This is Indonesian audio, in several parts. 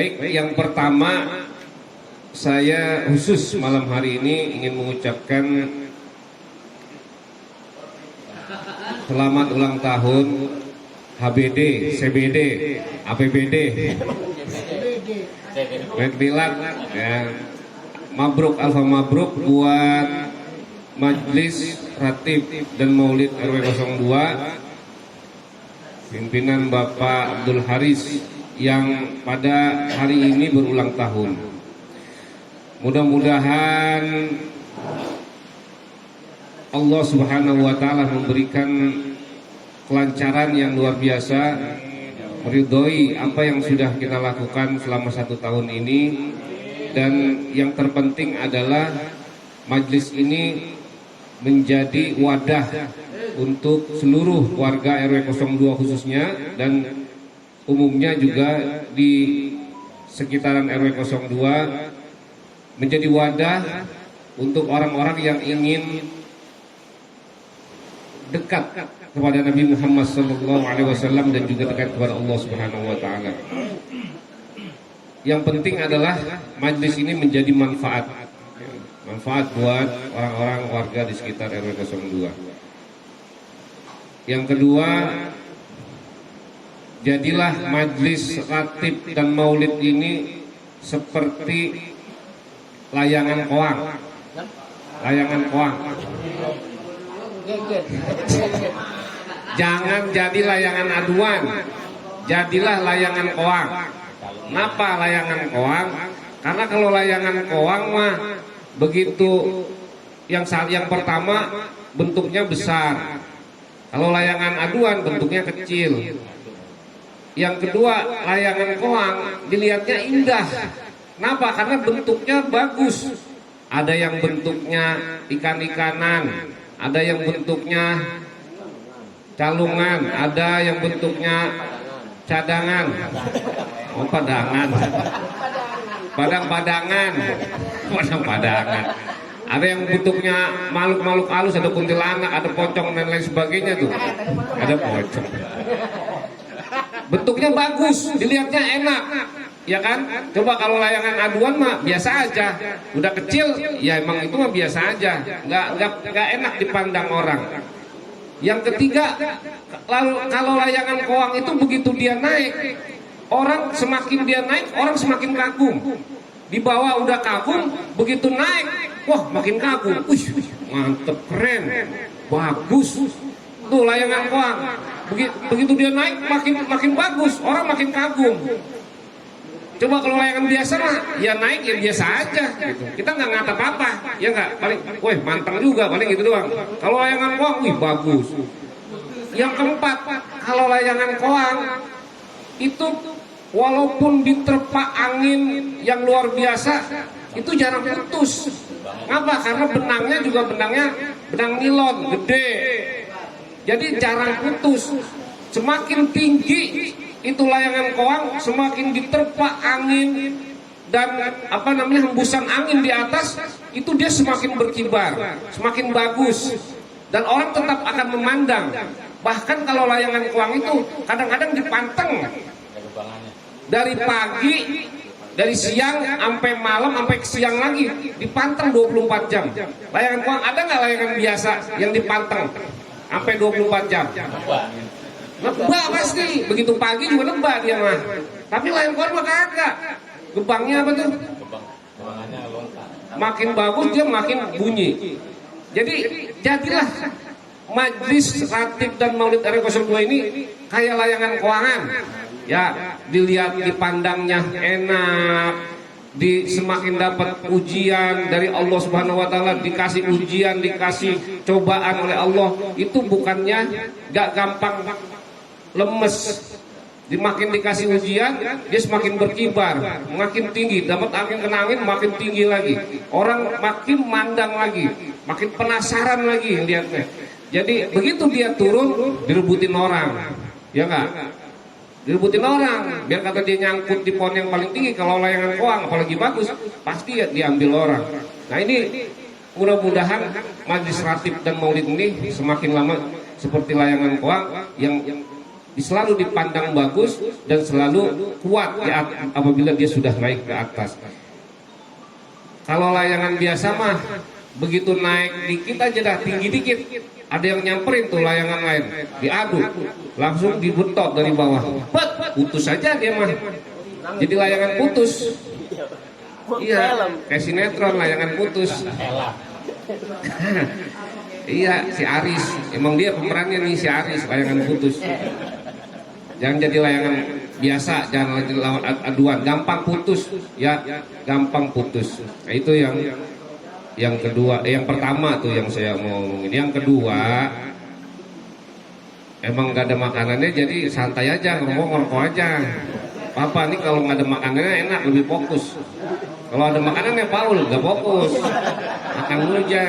Baik, yang pertama saya khusus malam hari ini ingin mengucapkan selamat ulang tahun HBD, CBD, APBD, Medmilat, ya. Mabruk, alfa mabruk buat Majelis Ratib dan Maulid RW 02 pimpinan Bapak Abdul Haris yang pada hari ini berulang tahun. Mudah-mudahan Allah Subhanahu wa taala memberikan kelancaran yang luar biasa, meridhoi apa yang sudah kita lakukan selama 1 tahun ini, dan yang terpenting adalah majelis ini menjadi wadah untuk seluruh warga RW 02 khususnya dan umumnya juga di sekitaran RW 02, menjadi wadah untuk orang-orang yang ingin dekat kepada Nabi Muhammad SAW dan juga dekat kepada Allah Subhanahu wa taala. Yang penting adalah majelis ini menjadi manfaat buat orang-orang warga di sekitar RW 02. Yang kedua, jadilah majelis ratib dan maulid ini seperti layangan koang. Jangan jadi layangan aduan, jadilah layangan koang. Kenapa layangan koang? Karena kalau layangan koang mah begitu yang pertama bentuknya besar. Kalau layangan aduan bentuknya kecil. Yang kedua, layangan koang dilihatnya indah. Kenapa? Karena bentuknya bagus. Ada yang bentuknya ikan-ikanan, ada yang bentuknya calungan, ada yang bentuknya cadangan. Oh, padangan. Padang-padangan. Ada yang bentuknya makhluk-makhluk halus, ada kuntilanak, ada pocong dan lain sebagainya tuh. Ada pocong. Bentuknya bagus, dilihatnya enak, ya kan? Coba kalau layangan aduan mah biasa aja, udah kecil, ya emang itu mah biasa aja, nggak enak dipandang orang. Yang ketiga, kalau layangan koang itu begitu dia naik, orang semakin dia naik, orang semakin kagum. Di bawah udah kagum, begitu naik, wah makin kagum. Mantep, keren, bagus. Tuh layangan koang. Begitu dia naik makin bagus, orang makin kagum. Coba kalau layangan biasa mah ya naik ya biasa aja gitu. Kita nggak ngatap apa, ya nggak, paling weh manteng juga, paling gitu doang. Kalau layangan koang, wih bagus. Yang keempat, kalau layangan koang itu walaupun diterpa angin yang luar biasa, itu jarang putus. Kenapa? Karena benangnya juga benang nilon gede. Jadi jarang putus. Semakin tinggi itu layangan koang, semakin diterpa angin dan hembusan angin di atas, itu dia semakin berkibar, semakin bagus, dan orang tetap akan memandang. Bahkan kalau layangan koang itu kadang-kadang dipanteng dari pagi, dari siang sampai malam, sampai siang lagi dipanteng 24 jam. Layangan koang ada nggak layangan biasa yang dipanteng sampai 24 jam? Nebak pasti, begitu pagi juga nebak dia mah. Tapi layangan koang mah kagak. Gebangnya apa tuh? Makin bagus dia makin bunyi. Jadi jadilah Majelis Ratib dan Maulid RW 02 ini kayak layangan koangan. Ya, dilihat, dipandangnya enak, semakin dapat ujian dari Allah Subhanahu wa taala, dikasih ujian, dikasih cobaan oleh Allah, itu bukannya gak gampang lemes. Makin dikasih ujian, dia semakin berkibar, makin tinggi, dapat angin kena angin makin tinggi lagi. Orang makin mandang lagi, makin penasaran lagi lihatnya. Jadi begitu dia turun, direbutin orang. Ya enggak? Direbutin orang, biar kata dia nyangkut di pohon yang paling tinggi. Kalau layangan koang apalagi bagus, pasti ya diambil orang. Nah ini mudah-mudahan Majelis Ratib dan Maulid ini semakin lama seperti layangan koang yang selalu dipandang bagus dan selalu kuat apabila dia sudah naik ke atas. Kalau layangan biasa mah begitu naik dikit aja dah, tinggi dikit, ada yang nyamperin tuh layangan lain, diadu, langsung dibentok dari bawah, putus aja dia mah. Jadi layangan putus. Iya, kayak sinetron layangan putus. Iya, si Aris, emang dia pemerannya nih, si Aris, layangan putus. Jangan jadi layangan biasa, jangan jadi lawan aduan, gampang putus, ya, gampang putus. Nah, itu yang kedua, yang pertama tuh yang saya mau ngomongin. Yang kedua, emang gak ada makanannya, jadi santai aja, ngerokok aja. Papa nih kalau nggak ada makanannya enak, lebih fokus. Kalau ada makanannya Paul gak fokus, makan dulu aja.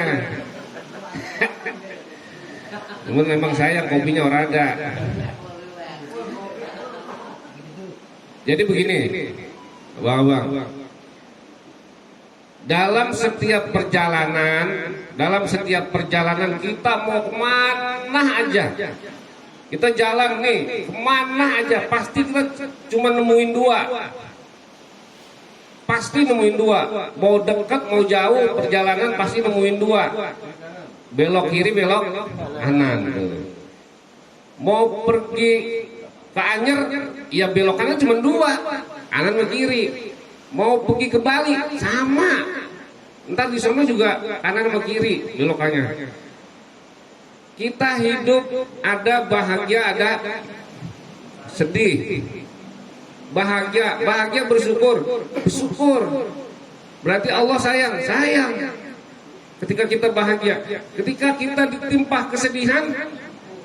Cuman memang saya kopinya orang ada. Jadi begini, bang, dalam setiap perjalanan kita mau kemana aja, kita jalan nih kemana aja, pasti kita cuma nemuin dua. Pasti nemuin dua, mau dekat mau jauh perjalanan pasti nemuin dua. Belok kiri belok kanan. Mau pergi ke Anyer, ya belokannya cuma dua, kanan ke kiri. Mau pergi ke Bali sama, ntar di sana juga kanan ke kiri belokannya. Kita hidup ada bahagia, ada sedih. Bahagia bersyukur. Berarti Allah sayang. Ketika kita bahagia, ketika kita ditimpa kesedihan,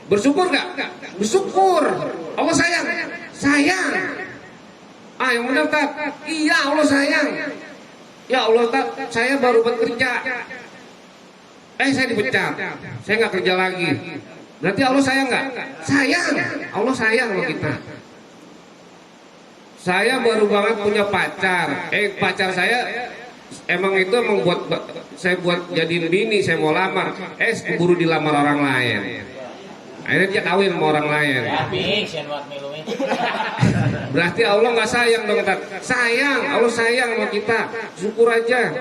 bersyukur gak? Bersyukur. Allah sayang. Yang benar tak? Iya, Allah sayang. Ya Allah tak, saya baru bekerja. Saya dipecat. Saya nggak kerja lagi. Berarti Allah sayang nggak? Sayang. Allah sayang sama kita. Saya baru banget punya pacar. Pacar saya emang buat saya buat jadiin bini, saya mau lamar. Keburu dilamar orang lain. Akhirnya dia kawin sama orang lain. Berarti Allah nggak sayang dong, Tat. Sayang, Allah sayang sama kita. Syukur aja.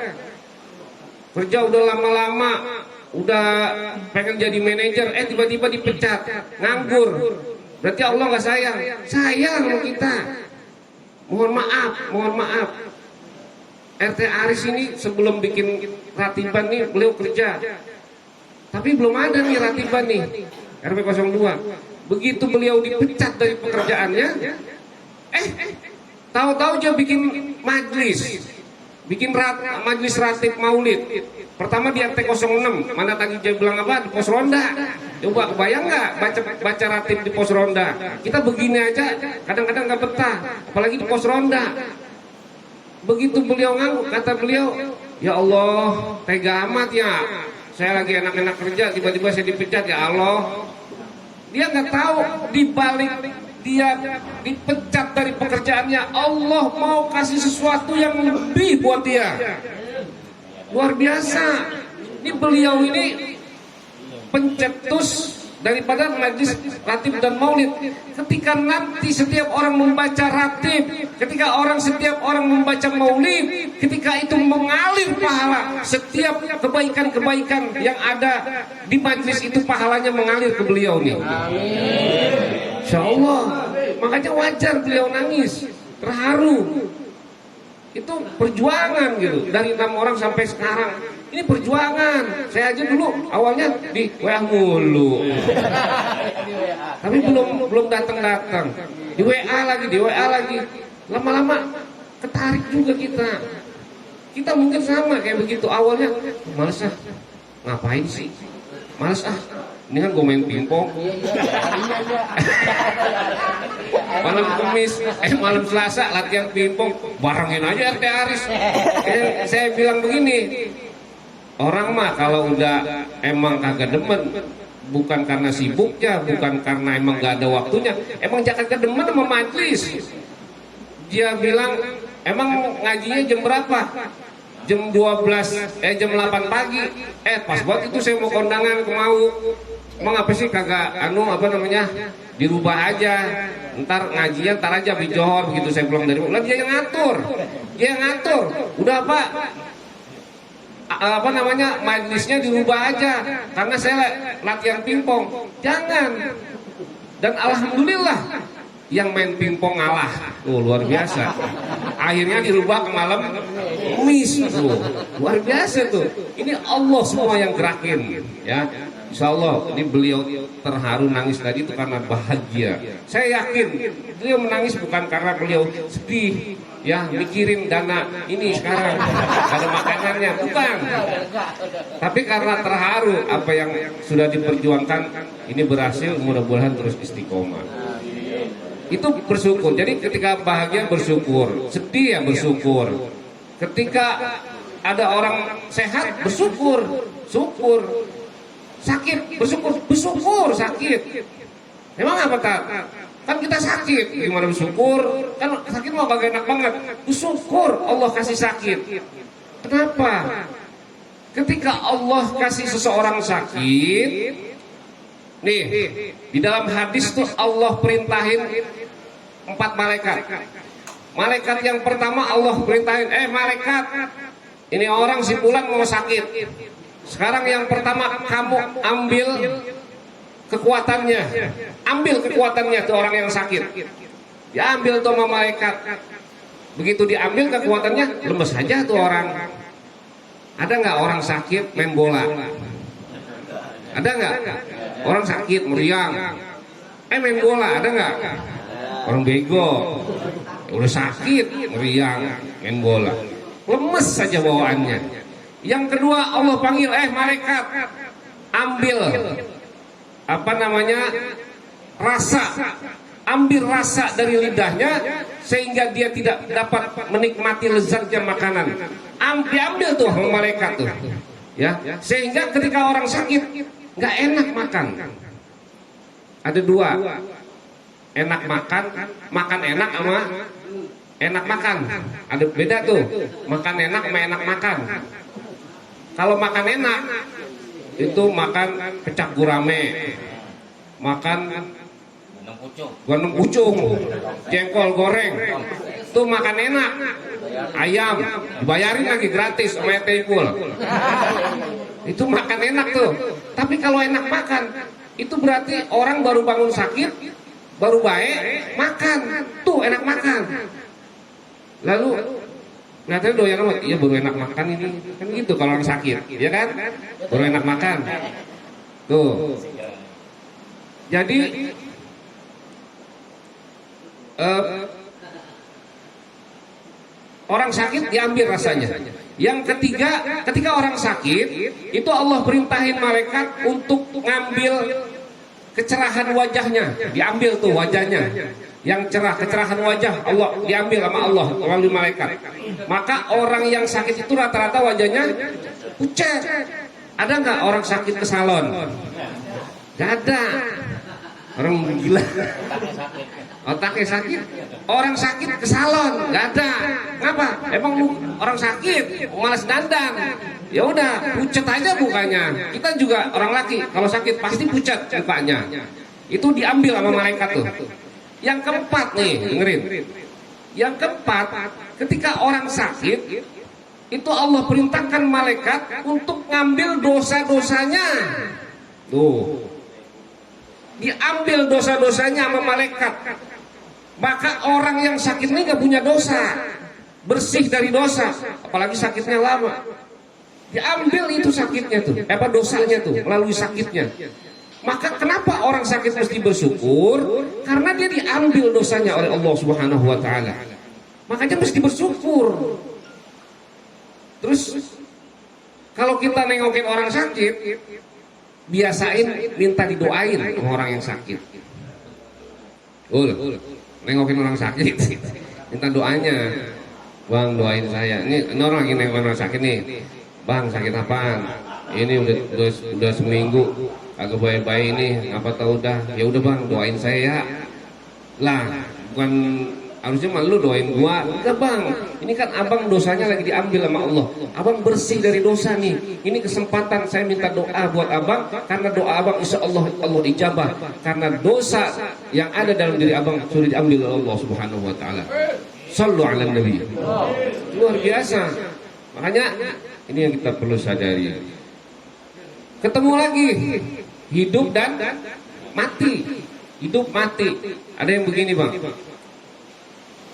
Kerja udah lama-lama, udah pengen jadi manajer, tiba-tiba dipecat, nganggur. Berarti Allah nggak sayang. Sayang sama kita. Mohon maaf. RT Aris ini sebelum bikin ratiban nih beliau kerja, tapi belum ada nih ratiban nih RW 02. Begitu beliau dipecat dari pekerjaannya, tahu-tahu dia bikin majlis ratib maulid. Pertama di RT 06, mana tadi dia bilang apa? Di pos ronda. Coba kebayang nggak baca ratib di pos ronda? Kita begini aja kadang-kadang nggak betah, apalagi di pos ronda. Begitu beliau nganggur, kata beliau, ya Allah, tega amat ya. Saya lagi enak-enak kerja, tiba-tiba saya dipecat, ya Allah. Dia nggak tahu di balik dia dipecat dari pekerjaannya, Allah mau kasih sesuatu yang lebih buat dia. Luar biasa. Ini beliau ini pencetus daripada majlis ratib dan maulid. Ketika nanti setiap orang membaca ratib, setiap orang membaca maulid, ketika itu mengalir pahala, setiap kebaikan-kebaikan yang ada di majlis itu pahalanya mengalir ke beliau nih. Amin. Insyaallah. Makanya wajar beliau nangis, terharu. Itu perjuangan gitu, dari 6 orang sampai sekarang. Ini perjuangan. Saya aja dulu awalnya di WA mulu, tapi belum datang. Di WA lagi. Lama-lama ketarik juga kita. Kita mungkin sama kayak begitu. Awalnya males ngapain sih? Males ini kan gue main pingpong. Malam Kamis, malam Selasa latihan pingpong, barengin aja RT Aris. Saya bilang begini, orang mah kalau udah emang kagak demen, bukan karena sibuknya, bukan karena emang gak ada waktunya, emang jangan kedemen sama majlis. Dia bilang, emang ngajinya jam berapa? Jam 12, jam 8 pagi. Pas buat itu saya mau kondangan ke Mau. Emang apa sih kagak dirubah aja, ntar ngajian ntar aja di Johor begitu saya pulang dari rumah, dia yang ngatur, udah Pak, apa namanya, majelisnya dirubah aja karena saya latihan pingpong. Jangan. Dan alhamdulillah yang main pingpong ngalah. Luar biasa. Akhirnya dirubah ke malam Kamis. Luar biasa tuh. Ini Allah semua yang gerakin, ya. Insya Allah ini beliau terharu nangis tadi itu karena bahagia. Saya yakin beliau menangis bukan karena beliau sedih, ya, mikirin dana ini sekarang ada makanannya, bukan. Tapi karena terharu apa yang sudah diperjuangkan ini berhasil, mudah-mudahan terus istiqomah. Itu bersyukur. Jadi ketika bahagia bersyukur, sedih ya bersyukur. Ketika ada orang sehat bersyukur, syukur. Sakit bersyukur sakit. Emang apa tak? Kan kita sakit, gimana bersyukur? Kan sakit mau kagak enak banget. Bersyukur Allah kasih sakit. Kenapa? Ketika Allah kasih seseorang sakit, nih di dalam hadis tuh Allah perintahin 4 malaikat. Malaikat yang pertama Allah perintahin, malaikat, ini orang si Fulan mau sakit. Sekarang yang pertama kamu ambil kekuatannya, tuh orang yang sakit. Diambil tuh sama malaikat. Begitu diambil kekuatannya, lemes aja tuh orang. Ada nggak orang sakit main bola? Ada nggak? Orang sakit meriang, main bola ada nggak? Orang bego, udah sakit meriang, main bola, lemes saja bawaannya. Yang kedua Allah panggil, malaikat, ambil apa namanya, ambil rasa dari lidahnya sehingga dia tidak dapat menikmati lezatnya makanan. Ambil tuh malaikat tuh, ya, sehingga ketika orang sakit nggak enak makan. Ada 2, enak makan enak sama enak makan. Ada beda tuh, makan enak sama enak makan. Kalau makan enak itu makan pecak gurame, makan gondong pucung, jengkol goreng, itu makan enak. Ayam dibayarin lagi gratis sama tepul. Itu makan enak tuh. Tapi kalau enak makan itu berarti orang baru bangun sakit, baru baik makan, tuh enak makan. Lalu nyatanya doyan amat, iya baru enak makan ini, kan gitu kalau orang sakit, ya kan, baru enak makan, tuh. Jadi orang sakit diambil rasanya. Yang ketiga, ketika orang sakit itu Allah perintahin malaikat untuk ngambil kecerahan wajahnya, diambil tuh wajahnya. Yang cerah, kecerahan wajah Allah diambil sama Allah melalui malaikat. Maka orang yang sakit itu rata-rata wajahnya pucat. Ada nggak orang sakit ke salon? Gak ada. Orang gila, otaknya sakit. Orang sakit ke salon, nggak ada. Ngapa? Emang lu orang sakit malas dandan? Ya udah, pucat aja mukanya. Kita juga orang laki kalau sakit pasti pucat mukanya. Itu diambil sama malaikat tuh. Yang keempat nih, dengerin. Yang keempat, ketika orang sakit, itu Allah perintahkan malaikat untuk ngambil dosa-dosanya. Tuh, diambil dosa-dosanya sama malaikat. Maka orang yang sakit ini gak punya dosa, bersih dari dosa. Apalagi sakitnya lama, diambil itu sakitnya tuh, dosanya tuh melalui sakitnya. Maka kenapa orang sakit mesti bersyukur? Karena dia diambil dosanya oleh Allah Subhanahu wa taala. Makanya mesti bersyukur. Terus kalau kita nengokin orang sakit, biasain minta didoain sama orang yang sakit. Nengokin orang sakit, minta doanya. Bang, doain saya. Ini orang lagi nengokin orang sakit nih. Bang, sakit apaan? Ini udah seminggu agak baik-baik ini, apa tahu dah. Ya udah bang, doain saya ya. Lah, bukan harusnya malu doain gua. Enggak bang, Ini kan abang dosanya lagi diambil sama Allah. Abang bersih dari dosa nih. Ini kesempatan saya minta doa buat abang, karena doa abang insya Allah Allah ijabah. Karena dosa yang ada dalam diri abang sudah diambil oleh Allah Subhanahu Wa Taala. Sallu ala Nabi. Luar biasa. Makanya ini yang kita perlu sadari. Ketemu lagi hidup dan mati. Hidup mati. Ada yang begini bang,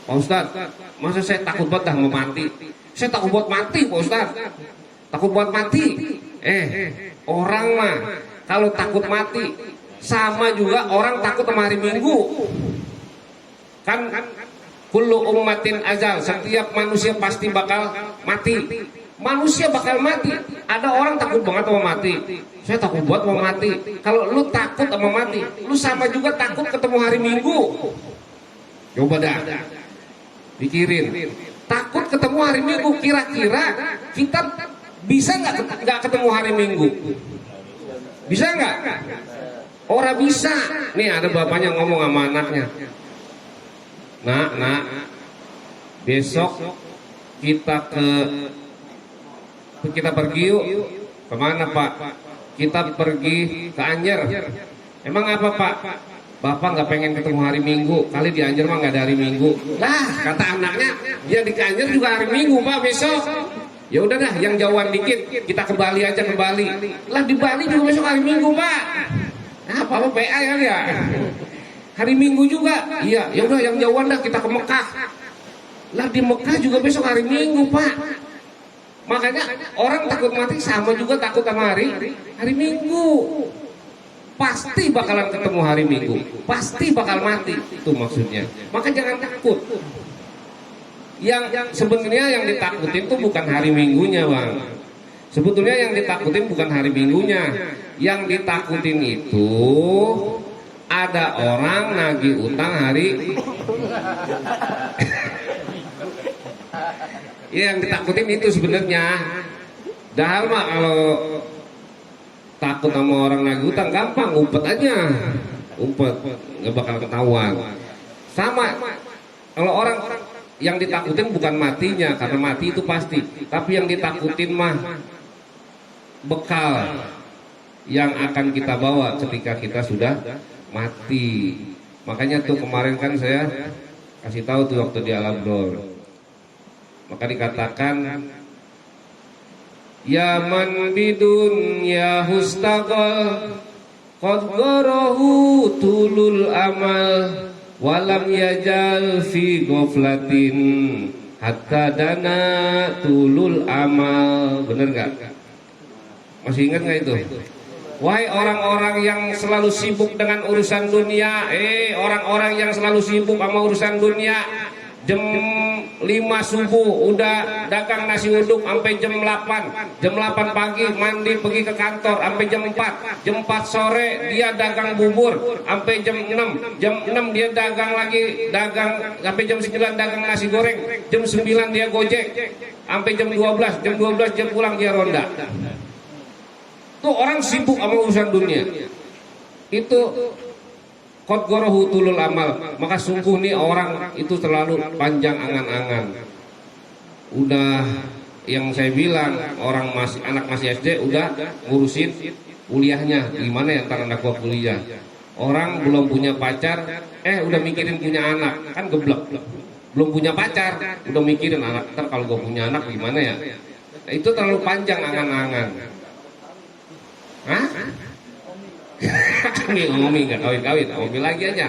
Pak Ustadz, masa saya takut banget dah mau mati? Saya takut buat mati Pak Ustadz. Takut buat mati. Orang mah kalau takut mati sama juga orang takut sama hari Minggu. Kan kullu ummatin ajal, setiap manusia pasti bakal mati. Manusia bakal mati. Ada orang takut banget sama mati. Saya takut buat mau mati. Kalau lu takut sama mati, lu sama juga takut ketemu hari Minggu. Coba dah pikirin, takut ketemu hari Minggu. Kira-kira kita bisa nggak ketemu hari Minggu? Bisa nggak? Orang bisa. Nih ada bapaknya ngomong sama anaknya, nak, besok kita pergi yuk. Kemana Pak? Kita pergi ke Anyer. Emang apa Pak? Bapak nggak pengen ketemu hari Minggu. Kali di Anyer mah nggak ada hari Minggu. Lah kata anaknya, dia di Anyer juga hari Minggu Pak besok. Ya udah dah, yang jauhan dikit kita ke Bali aja, ke Bali. Lah di Bali juga besok hari Minggu Pak. Nah, apa PA ya? Hari Minggu juga. Iya, ya udah yang jauhan dah kita ke Mekah. Lah di Mekah juga besok hari Minggu Pak. Makanya orang takut mati sama juga takut sama hari Minggu. Pasti bakalan ketemu hari Minggu, pasti bakal mati, itu maksudnya. Maka jangan takut. Yang sebenarnya yang ditakutin itu bukan hari Minggunya bang. Sebetulnya yang ditakutin bukan hari Minggunya. Yang ditakutin itu ada orang nagih utang hari. Yang ditakutin itu sebenarnya. Dahal mah kalau takut sama orang nagih utang gampang, umpet aja, nggak bakal ketahuan. Sama kalau orang yang ditakutin bukan matinya, karena mati itu pasti, tapi yang ditakutin mah bekal yang akan kita bawa ketika kita sudah mati. Makanya tuh kemarin kan saya kasih tahu tuh waktu di Al-Abdor, maka dikatakan ya man bidun ya hustaqal qad garahu tulul amal walam yajal fi ghaflatin hatta dana tulul amal. Bener nggak? Masih ingat nggak itu? Wahai orang-orang yang selalu sibuk dengan urusan dunia, orang-orang yang selalu sibuk sama urusan dunia, jam 5 subuh udah dagang nasi uduk sampai jam 8 pagi mandi pergi ke kantor sampai jam 4 sore dia dagang bubur sampai jam 6 dia dagang lagi, dagang sampai jam 9 dagang nasi goreng, jam 9 dia gojek sampai jam 12 dia pulang, dia ronda. Tuh orang sibuk sama urusan dunia. Itu qad garahu tulul amal. Maka sungguh nih orang itu terlalu panjang angan-angan. Udah yang saya bilang, anak masih SD udah ngurusin kuliahnya. Gimana ya ntar anak gua kuliah? Orang belum punya pacar, udah mikirin punya anak, kan geblek. Belum punya pacar, udah mikirin anak. Ntar kalau gua punya anak gimana ya? Nah, itu terlalu panjang angan-angan. Hah? Ngomong nggak kawin, ngomong lagi aja.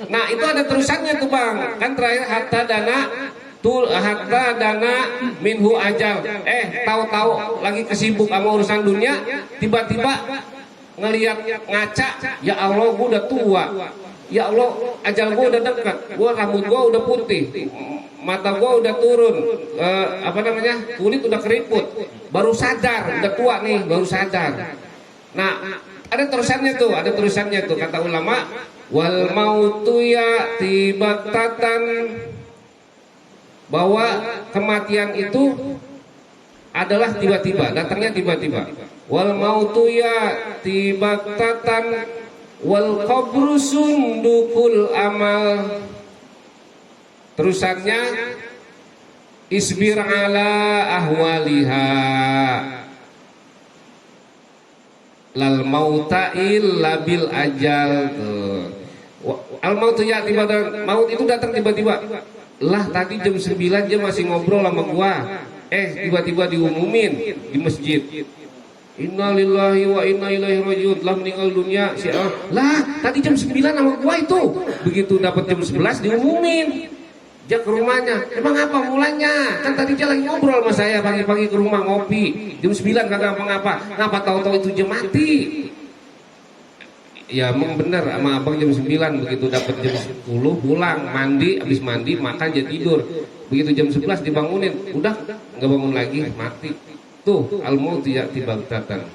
Nah itu ada terusannya tuh bang. Kan terakhir hatta dana minhu ajal. Tahu-tahu lagi kesibuk sama urusan dunia, tiba-tiba ngelihat ngaca, ya Allah gua udah tua, ya Allah ajal gua udah dekat, rambut gua udah putih, mata gua udah turun, kulit udah keriput, baru sadar udah tua nih, baru sadar. Nah ada terusannya tuh kata ulama, wal mautu ya'ti baktatan, bahwa kematian itu adalah tiba-tiba, datangnya tiba-tiba. Wal mautu ya'ti baktatan wal qabru sundukul amal. Terusannya Isbir ala ahwaliha lal mauta illa bil ajal. Al mautu ya tiba-tiba, maut itu datang tiba-tiba. Lah tadi jam 9 dia masih ngobrol sama gua. Tiba-tiba diumumin di masjid. Innalillahi wa inna ilaihi rajiun, telah meninggal dunia si lah tadi jam 9 sama gua itu. Begitu dapat jam 11 diumumin. Dia ke rumahnya, emang apa mulanya? Kan tadi dia lagi ngobrol sama saya pagi-pagi ke rumah ngopi. Jam 9 kagak apa-apa. Ngapa tahu-tahu itu jam mati? Ya emang bener sama abang jam 9. Begitu dapat jam 10 pulang, mandi, habis mandi makan jadi tidur. Begitu jam 11 dibangunin, udah nggak bangun lagi, mati. Tuh al-mautu ya'ti baghtatan.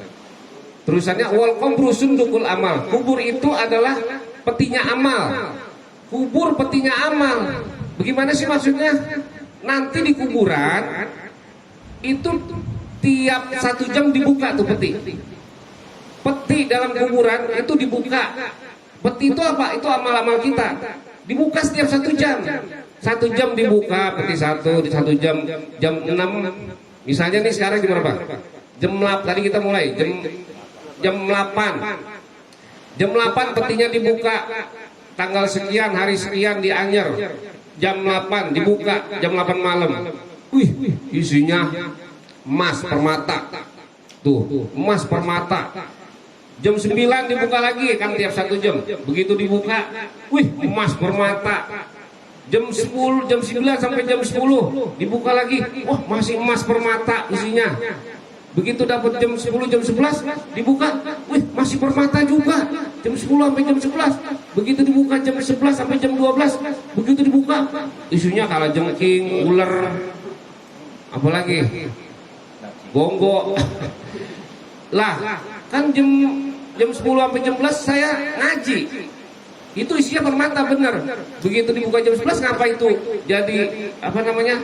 Terusannya wal qabru sundukul amal. Kubur itu adalah petinya amal. Kubur petinya amal. Bagaimana sih maksudnya? Nanti di kuburan itu tiap 1 jam dibuka tuh peti. Peti dalam kuburan itu dibuka. Peti itu apa? Itu amal-amal kita. Dibuka setiap 1 jam. 1 jam dibuka peti 1 di 1 jam, jam 6. Misalnya nih sekarang jam berapa? Jam 8 tadi kita mulai jam 8. Jam 8 petinya dibuka. Tanggal sekian hari sekian di Anyer. Jam 8 dibuka, jam 8 malam. Wih, isinya emas permata. Tuh, emas permata. Jam 9 dibuka lagi, kan tiap 1 jam. Begitu dibuka, wih, emas permata. Jam 10, jam 9 sampai jam 10 dibuka lagi. Wah, masih emas permata isinya. Begitu dapat jam 10, jam 11 dibuka, wih, masih permata juga. Jam 10 sampai jam 11. Begitu dibuka jam 11 sampai jam 12. Begitu dibuka, isunya kalajengking, ular, apalagi gonggok. Lah, kan jam 10 sampai jam 11 saya ngaji. Itu isinya permata bener. Begitu dibuka jam 11 ngapa itu? Jadi apa namanya?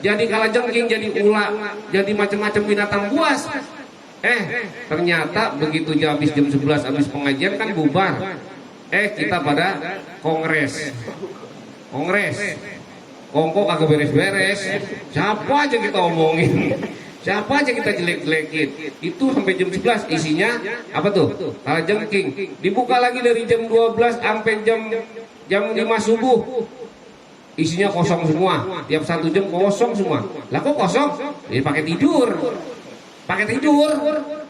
Jadi kalajengking, jadi ular, jadi macam-macam binatang buas. Ternyata begitu habis jam 11 habis pengajian kan bubar. Kita pada kongres. Kongko kagak beres-beres. Siapa aja kita omongin. Siapa aja kita jelek-jelekin. Itu sampai jam 11 isinya apa tuh? Kalajengking. Dibuka lagi dari jam 12 sampai jam 5 subuh. Isinya kosong semua. Tiap 1 jam kosong semua. Lah kok kosong? Ya pakai tidur.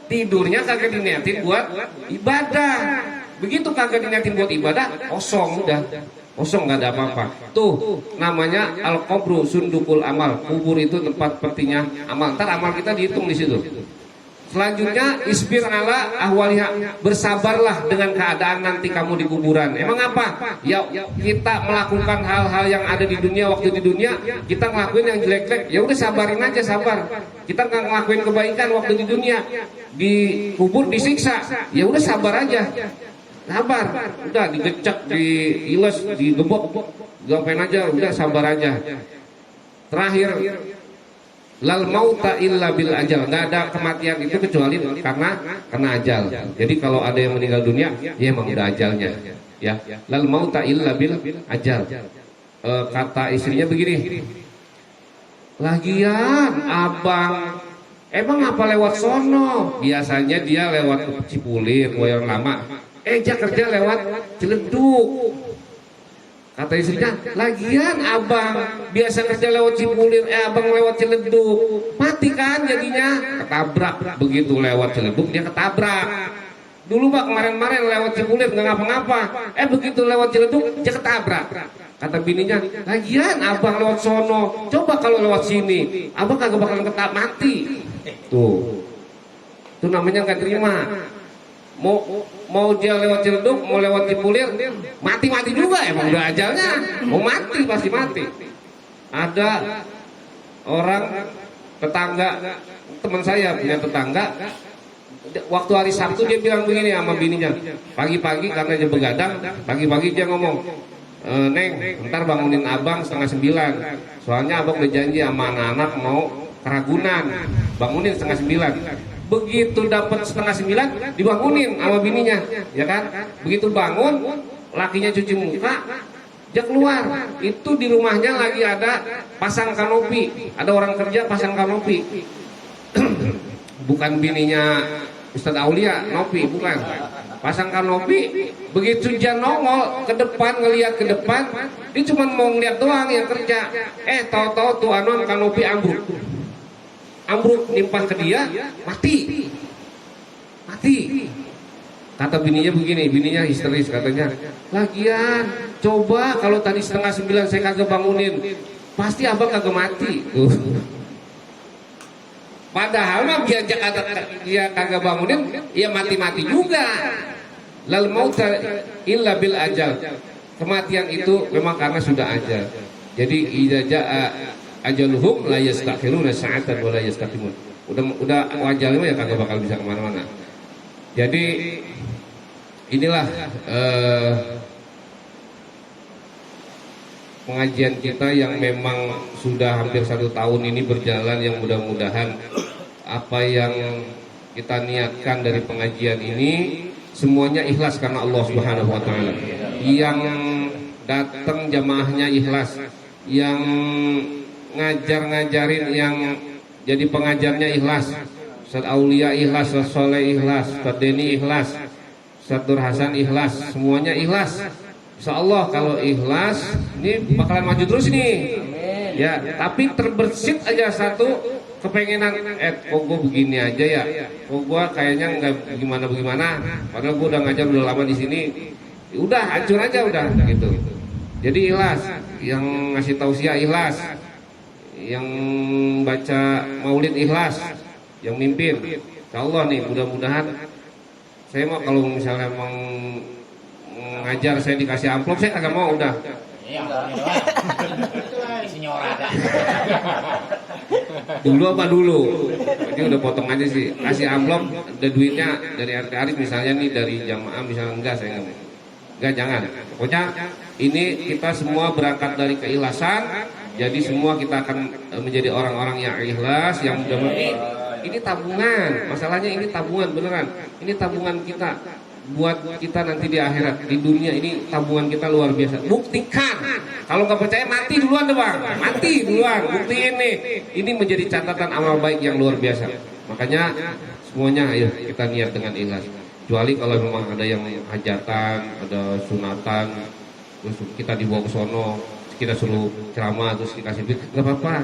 Tidurnya kagak diniatin buat ibadah. Begitu kagak diniatin buat ibadah, kosong udah. Kosong nggak ada apa-apa. Tuh namanya al-qabru sundukul amal. Kubur itu tempat petinya amal. Ntar amal kita dihitung di situ. Selanjutnya isbir ala ahwaliha, bersabarlah dengan keadaan nanti kamu di kuburan. Emang apa? Ya kita melakukan hal-hal yang ada di dunia, waktu di dunia kita ngelakuin yang jelek-jelek, ya udah sabarin aja, sabar. Kita nggak ngelakuin kebaikan waktu di dunia, di kubur disiksa, ya udah sabar aja. Sabar, udah digecek, diiles, digebok, gapain aja, udah sabar aja. Terakhir, lal mauta illa bil ajal, nggak ada kematian itu kecuali karena ajal. Jadi kalau ada yang meninggal dunia, ya emang udah ajalnya. Ya, lal mauta illa bil ajal. Kata istrinya begini, lagian abang emang apa lewat sono? Biasanya dia lewat Cipulir, Woyon Lama. Dia kerja lewat Ciledug. Kata istrinya, lagian abang biasa kerja lewat Cipulir, abang lewat Ciledug, mati kan jadinya, ketabrak. Begitu lewat Ciledug dia ketabrak. Dulu Pak kemarin-kemarin lewat Cipulir nggak ngapa-ngapa, begitu lewat Ciledug dia ketabrak. Kata bininya, lagian abang lewat sono, coba kalau lewat sini, abang kagak bakalan ketabrak, mati. Tuh, itu namanya nggak terima. Mau dia lewat Ciledug, mau lewat Cipulir, mati juga, emang udah ajalnya, mau mati pasti mati. Ada orang tetangga, teman saya punya tetangga, waktu hari Sabtu dia bilang begini sama bininya, pagi-pagi karena dia begadang, pagi-pagi dia ngomong, Neng, ntar bangunin abang 8:30, soalnya abang udah janji sama anak-anak mau ke Ragunan, bangunin 8:30. Begitu dapat 8:30 dibangunin sama bininya, ya kan? Begitu bangun, lakinya cuci muka, Dia keluar, itu di rumahnya lagi ada pasang kanopi, ada orang kerja pasang kanopi. Bukan bininya Ustadz Aulia, Nopi, bukan. Pasang kanopi, begitu dia nongol ke depan, ngelihat ke depan, dia cuma mau ngeliat doang yang kerja. Tahu-tahu tuh anon kanopi ambruk. Ambruk nimpah ke dia, mati. Kata bininya begini, bininya histeris katanya, lagian coba kalau tadi 8:30 saya kagak bangunin, pasti abang kagak mati. Padahal mah dia kagak bangunin, ya mati juga. Lal mauta illa bil ajal. Kematian itu memang karena sudah ajal. Jadi idza jaa ajaluhum la yastakhiruna sa'atan wa la yastaqimun. Udah ajalnya ya kagak bakal bisa kemana mana. Jadi inilah pengajian kita yang memang sudah hampir 1 tahun ini berjalan, yang mudah-mudahan apa yang kita niatkan dari pengajian ini semuanya ikhlas karena Allah Subhanahu wa taala. Yang datang jamaahnya ikhlas, yang ngajarin yang jadi pengajarnya ikhlas. Ustadz Aulia ikhlas, Ustadz Soleh ikhlas, Ustadz Deni ikhlas, Ustadz Nur Hasan ikhlas, semuanya ikhlas. Insyaallah kalau ikhlas ini bakalan maju terus nih. Ya, tapi terbersit aja satu kepengenan, kok gue begini aja ya, kok gue kayaknya nggak gimana, padahal gue udah ngajar udah lama di sini, udah hancur aja udah gitu. Jadi ikhlas, yang ngasih tausiah ikhlas, yang baca maulid ikhlas, yang mimpin. Insyaallah nih mudah-mudahan saya mau kalau misalnya emang ngajar saya dikasih amplop saya kagak mau udah. Iya, isinya orang ada. Dulu. Jadi udah potong aja sih. Kasih amplop, ada duitnya dari RT Arif misalnya nih, dari jamaah misalnya, enggak, saya enggak, jangan. Pokoknya ini kita semua berangkat dari keikhlasan. Jadi semua kita akan menjadi orang-orang yang ikhlas, yang mudah-mudahan ini tabungan. Masalahnya ini tabungan beneran. Ini tabungan kita buat kita nanti di akhirat. Di dunia ini tabungan kita luar biasa. Buktikan. Kalau nggak percaya mati duluan deh bang. Mati duluan. Buktiin nih. Ini menjadi catatan amal baik yang luar biasa. Makanya semuanya ayo kita niat dengan ikhlas. Kecuali kalau memang ada yang hajatan, ada sunatan, terus kita dibawa ke sono, kita suruh ceramah, terus dikasih duit, nggak apa-apa.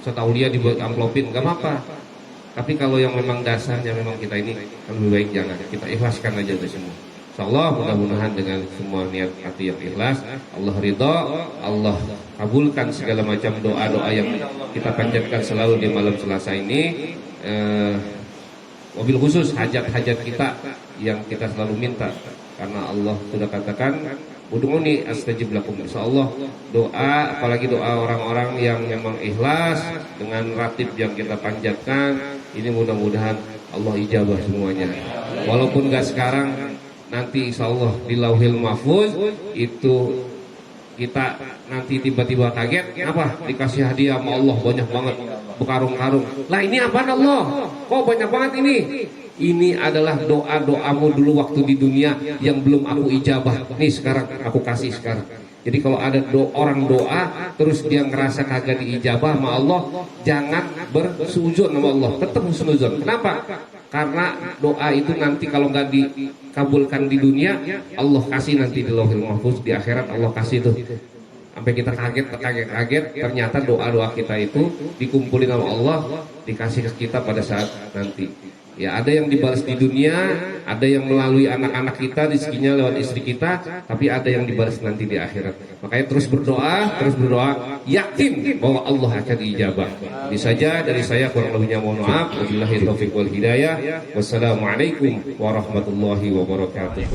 Setaulia dibuat amplopin, nggak apa-apa. Tapi kalau yang memang dasarnya memang kita ini, lebih baik jangan, kita ikhlaskan aja itu semua. Insyaallah mudah-mudahan dengan semua niat hati yang ikhlas, Allah ridha, Allah kabulkan segala macam doa-doa yang kita panjatkan selalu di malam Selasa ini. Wabil khusus hajat-hajat kita yang kita selalu minta, karena Allah sudah katakan ud'uni astajib lakum. Insyaallah doa, apalagi doa orang-orang yang memang ikhlas dengan ratib yang kita panjatkan, ini mudah-mudahan Allah ijabah semuanya. Walaupun gak sekarang, nanti insyaallah di Lauhil Mahfuz itu kita nanti tiba-tiba kaget, apa? Dikasih hadiah sama Allah banyak banget, berkarung-karung. Lah ini apaan Allah? Kok banyak banget ini? Ini adalah doa-doamu dulu waktu di dunia yang belum aku ijabah. Nih sekarang aku kasih sekarang. Jadi kalau ada orang doa terus dia ngerasa kagak diijabah sama Allah, jangan bersujud sama Allah, tetap husnuzon. Kenapa? Karena doa itu nanti kalau nggak dikabulkan di dunia, Allah kasih nanti di Lauhil Mahfuz, di akhirat Allah kasih tuh. Sampai kita kaget, ternyata doa-doa kita itu dikumpulin sama Allah, dikasih ke kita pada saat nanti. Ya, ada yang dibalas di dunia, ada yang melalui anak-anak kita, rezekinya lewat istri kita, tapi ada yang dibalas nanti di akhirat. Makanya terus berdoa, yakin bahwa Allah akan diijabah. Ini saja dari saya, kurang lebihnya mohon maaf. Wabillahi taufiq wal hidayah. Wassalamualaikum warahmatullahi wabarakatuh.